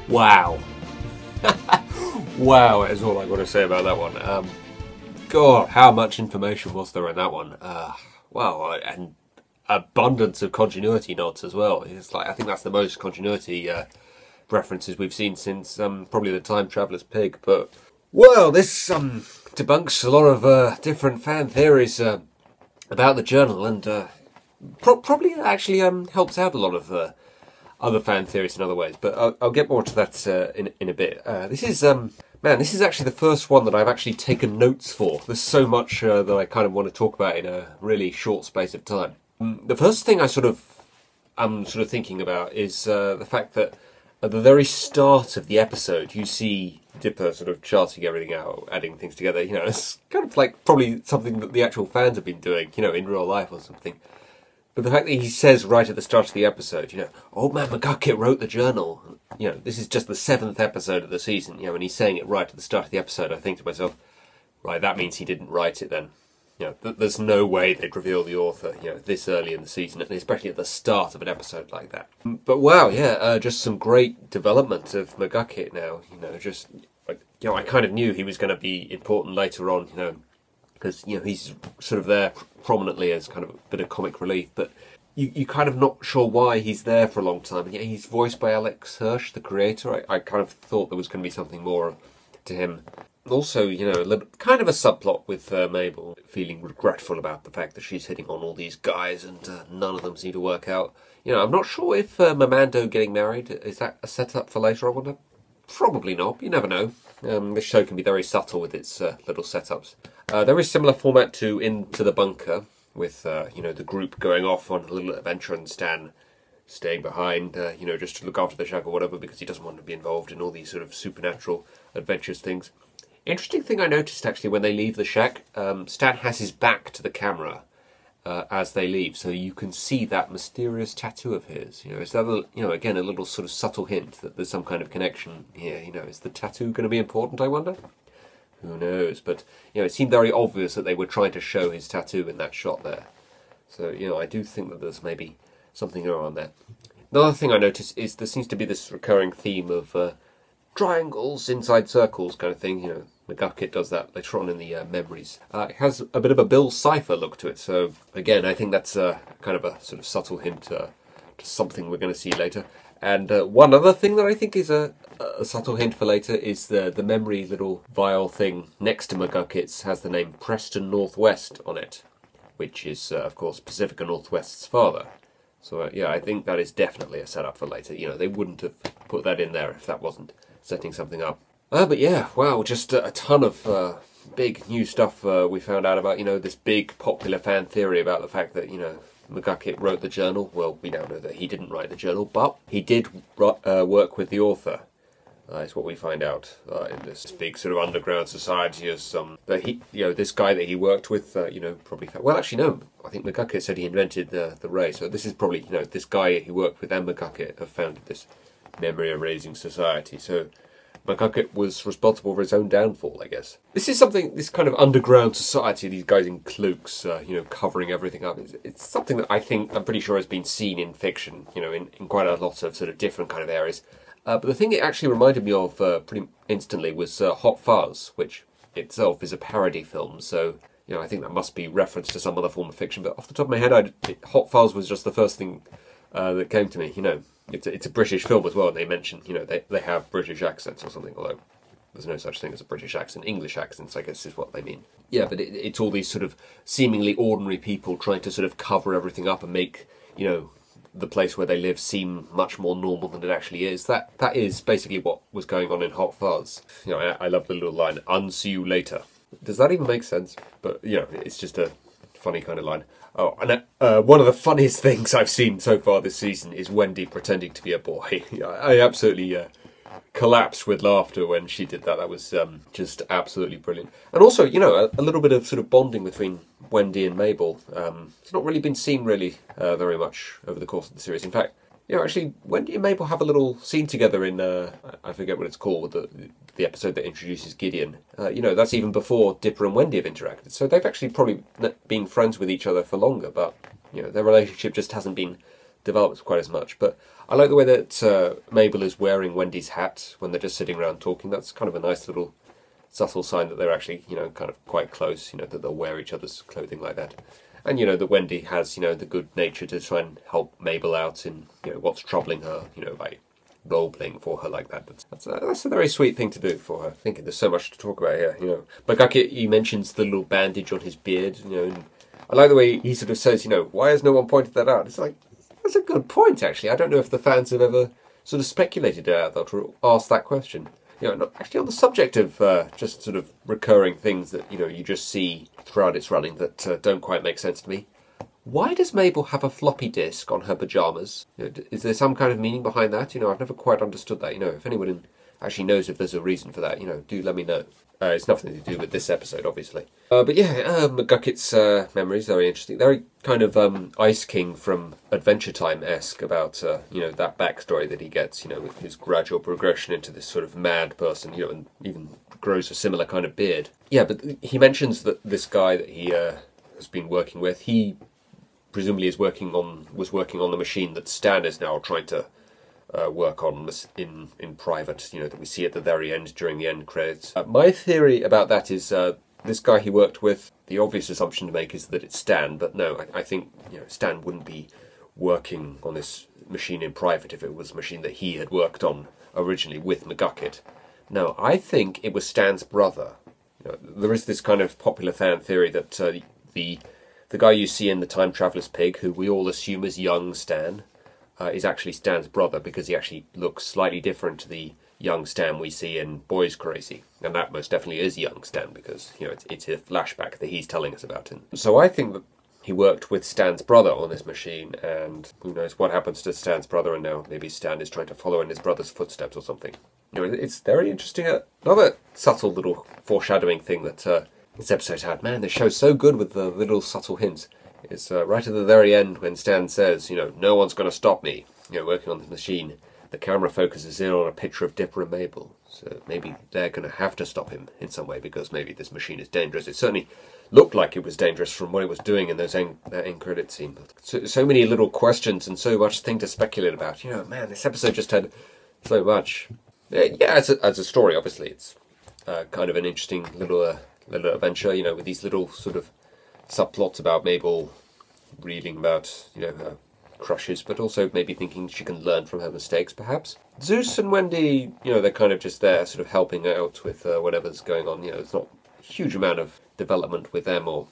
Wow. Wow, is all I've got to say about that one. God, how much information was there in that one? Wow, and abundance of continuity nods as well. It's like, I think that's the most continuity references we've seen since probably the Time Traveller's Pig. But, well, this debunks a lot of different fan theories about the journal, and probably actually helps out a lot of other fan theories in other ways, but I'll get more to that in a bit. This is actually the first one that I've actually taken notes for. There's so much that I kind of want to talk about in a really short space of time. The first thing I'm thinking about is the fact that at the very start of the episode, you see Dipper sort of charting everything out, adding things together. You know, it's kind of like probably something that the actual fans have been doing, you know, in real life or something. But the fact that he says right at the start of the episode, you know, Old Man McGucket wrote the journal. You know, this is just the 7th episode of the season, you know, and he's saying it right at the start of the episode. I think to myself, right, that means he didn't write it then. You know, there's no way they'd reveal the author, you know, this early in the season, and especially at the start of an episode like that. But wow, yeah, just some great development of McGucket now, you know, just, like, you know, I kind of knew he was going to be important later on, you know, because, you know, he's sort of there prominently as kind of a bit of comic relief, but you kind of not sure why he's there for a long time. And yeah, he's voiced by Alex Hirsch, the creator. I kind of thought there was going to be something more to him. Also, you know, kind of a subplot with Mabel feeling regretful about the fact that she's hitting on all these guys and none of them seem to work out. You know, I'm not sure if Mamando getting married, is that a setup for later, I wonder? Probably not, you never know. This show can be very subtle with its little setups. There is similar format to Into the Bunker, with, you know, the group going off on a little adventure and Stan staying behind, you know, just to look after the shack or whatever, because he doesn't want to be involved in all these sort of supernatural adventures things. Interesting thing I noticed, actually, when they leave the shack, Stan has his back to the camera as they leave, so you can see that mysterious tattoo of his. You know, is that, you know, again, a little sort of subtle hint that there's some kind of connection here? You know, is the tattoo going to be important, I wonder? Who knows? But, you know, it seemed very obvious that they were trying to show his tattoo in that shot there. So, you know, I do think that there's maybe something going on there. Another thing I noticed is there seems to be this recurring theme of triangles inside circles kind of thing. You know, McGucket does that later on in the memories. It has a bit of a Bill Cipher look to it. So, again, I think that's kind of a sort of subtle hint to something we're going to see later. And one other thing that I think is a subtle hint for later is the memory little vial thing next to McGucket's has the name Preston Northwest on it, which is, of course, Pacifica Northwest's father. So, yeah, I think that is definitely a setup for later. You know, they wouldn't have put that in there if that wasn't setting something up. But yeah, wow, just a ton of big new stuff we found out about, you know, this big popular fan theory about the fact that, you know, McGucket wrote the journal. Well, we now know that he didn't write the journal, but he did work with the author. Is what we find out in this big sort of underground society as that he, you know, this guy that he worked with, you know, probably. Well, actually, no. I think McGucket said he invented the ray. So this is probably, you know, this guy he worked with and McGucket have founded this memory erasing society. So McGucket was responsible for his own downfall, I guess. This is something, this kind of underground society, these guys in cloaks, you know, covering everything up. It's something that I'm pretty sure has been seen in fiction, you know, in quite a lot of sort of different kind of areas. But the thing it actually reminded me of pretty instantly was Hot Fuzz, which itself is a parody film. So, you know, I think that must be reference to some other form of fiction. But off the top of my head, Hot Fuzz was just the first thing that came to me. You know, it's a British film as well. And they mention, you know, they have British accents or something, although there's no such thing as a British accent. English accents, I guess, is what they mean. Yeah, but it's all these sort of seemingly ordinary people trying to sort of cover everything up and make, you know, the place where they live seem much more normal than it actually is. That is basically what was going on in Hot Fuzz. You know, I love the little line, "unsee you later." Does that even make sense? But, you know, it's just a funny kind of line. Oh, and one of the funniest things I've seen so far this season is Wendy pretending to be a boy. I absolutely collapsed with laughter when she did that. That was just absolutely brilliant. And also, you know, a little bit of sort of bonding between Wendy and Mabel. It's not really been seen very much over the course of the series. In fact, you know, actually, Wendy and Mabel have a little scene together in, I forget what it's called, the episode that introduces Gideon. You know, that's even before Dipper and Wendy have interacted. So they've actually probably been friends with each other for longer, but, you know, their relationship just hasn't been develops quite as much. But I like the way that Mabel is wearing Wendy's hat when they're just sitting around talking. That's kind of a nice little subtle sign that they're actually, kind of quite close, that they'll wear each other's clothing like that. And, that Wendy has, the good nature to try and help Mabel out in, what's troubling her, by role-playing for her like that. That's a very sweet thing to do for her. I think there's so much to talk about here, McGucket, he mentions the little bandage on his beard, and I like the way he sort of says, why has no one pointed that out? It's like, that's a good point, actually. I don't know if the fans have ever sort of speculated about that or asked that question. Actually on the subject of just sort of recurring things that, you just see throughout its running that don't quite make sense to me. Why does Mabel have a floppy disk on her pyjamas? Is there some kind of meaning behind that? I've never quite understood that. If anyone actually knows if there's a reason for that, do let me know. It's nothing to do with this episode, obviously. But yeah, McGucket's memories, very interesting. Very kind of Ice King from Adventure Time-esque about, that backstory that he gets, with his gradual progression into this sort of mad person, and even grows a similar kind of beard. Yeah, but he mentions that this guy that he has been working with, he presumably was working on the machine that Stan is now trying to work on in private, that we see at the very end during the end credits. My theory about that is this guy he worked with, the obvious assumption to make is that it's Stan, but no, I think Stan wouldn't be working on this machine in private if it was a machine that he had worked on originally with McGucket. No, I think it was Stan's brother. There is this kind of popular fan theory that the guy you see in The Time Traveler's Pig, who we all assume is young Stan, is actually Stan's brother because he actually looks slightly different to the young Stan we see in Boys Crazy. And that most definitely is young Stan because, it's a flashback that he's telling us about him. So I think that he worked with Stan's brother on this machine, and who knows what happens to Stan's brother, and now maybe Stan is trying to follow in his brother's footsteps or something. It's very interesting. Another subtle little foreshadowing thing that this episode had. Man, the show's so good with the little subtle hints. It's right at the very end when Stan says, no one's going to stop me, working on this machine. The camera focuses in on a picture of Dipper and Mabel. So maybe they're going to have to stop him in some way because maybe this machine is dangerous. It certainly looked like it was dangerous from what it was doing in that end credit scene. So many little questions and so much thing to speculate about. Man, this episode just had so much. Yeah, as a story, obviously, it's kind of an interesting little adventure, with these little sort of subplots about Mabel reading about, her crushes, but also maybe thinking she can learn from her mistakes, perhaps. Zeus and Wendy, they're kind of just there, sort of helping out with whatever's going on. There's not a huge amount of development with them or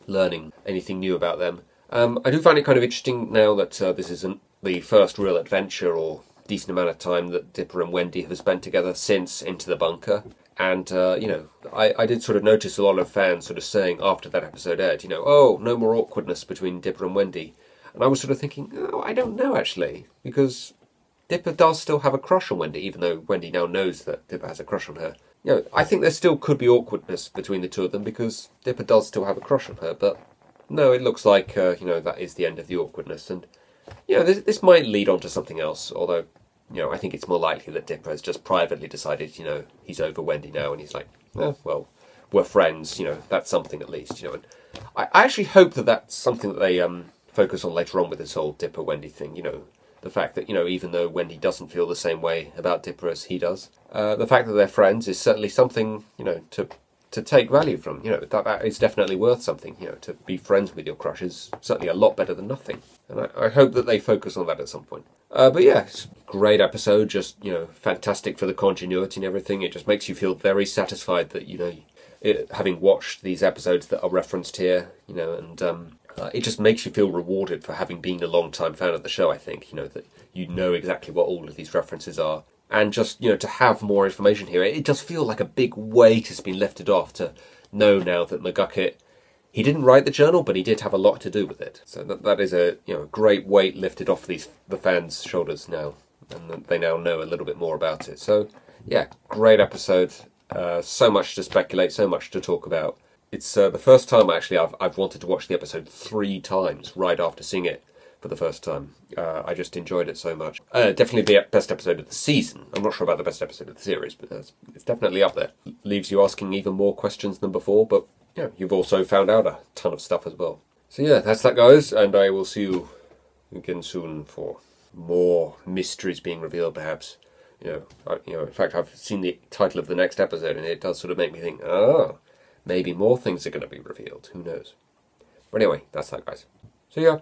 learning anything new about them. I do find it kind of interesting now that this isn't the first real adventure or decent amount of time that Dipper and Wendy have spent together since Into the Bunker. And, I did sort of notice a lot of fans sort of saying after that episode aired, oh, no more awkwardness between Dipper and Wendy. And I was sort of thinking, oh, I don't know, actually, because Dipper does still have a crush on Wendy, even though Wendy now knows that Dipper has a crush on her. I think there still could be awkwardness between the two of them, because Dipper does still have a crush on her, but no, it looks like, that is the end of the awkwardness. And, this might lead on to something else, although, I think it's more likely that Dipper has just privately decided, he's over Wendy now, and he's like, well, we're friends, that's something at least, And I actually hope that that's something that they focus on later on with this whole Dipper-Wendy thing, the fact that, even though Wendy doesn't feel the same way about Dipper as he does, the fact that they're friends is certainly something, to take value from, that is definitely worth something, to be friends with your crush is certainly a lot better than nothing. And I hope that they focus on that at some point. But yeah, it's a great episode, just, fantastic for the continuity and everything. It just makes you feel very satisfied that, having watched these episodes that are referenced here, and it just makes you feel rewarded for having been a long-time fan of the show, I think, that you know exactly what all of these references are. And just, to have more information here, it does feel like a big weight has been lifted off to know now that McGucket, he didn't write the journal, but he did have a lot to do with it. So that is a great weight lifted off the fans' shoulders now, and they now know a little bit more about it. So yeah, great episode. So much to speculate, so much to talk about. It's the first time actually I've wanted to watch the episode 3 times right after seeing it for the first time. I just enjoyed it so much. Definitely the best episode of the season. I'm not sure about the best episode of the series, but it's definitely up there. Leaves you asking even more questions than before, but you've also found out a ton of stuff as well. So yeah, that's that, guys, and I will see you again soon for more mysteries being revealed, perhaps. In fact, I've seen the title of the next episode, and it does sort of make me think, oh, maybe more things are going to be revealed. Who knows? But anyway, that's that, guys. See ya.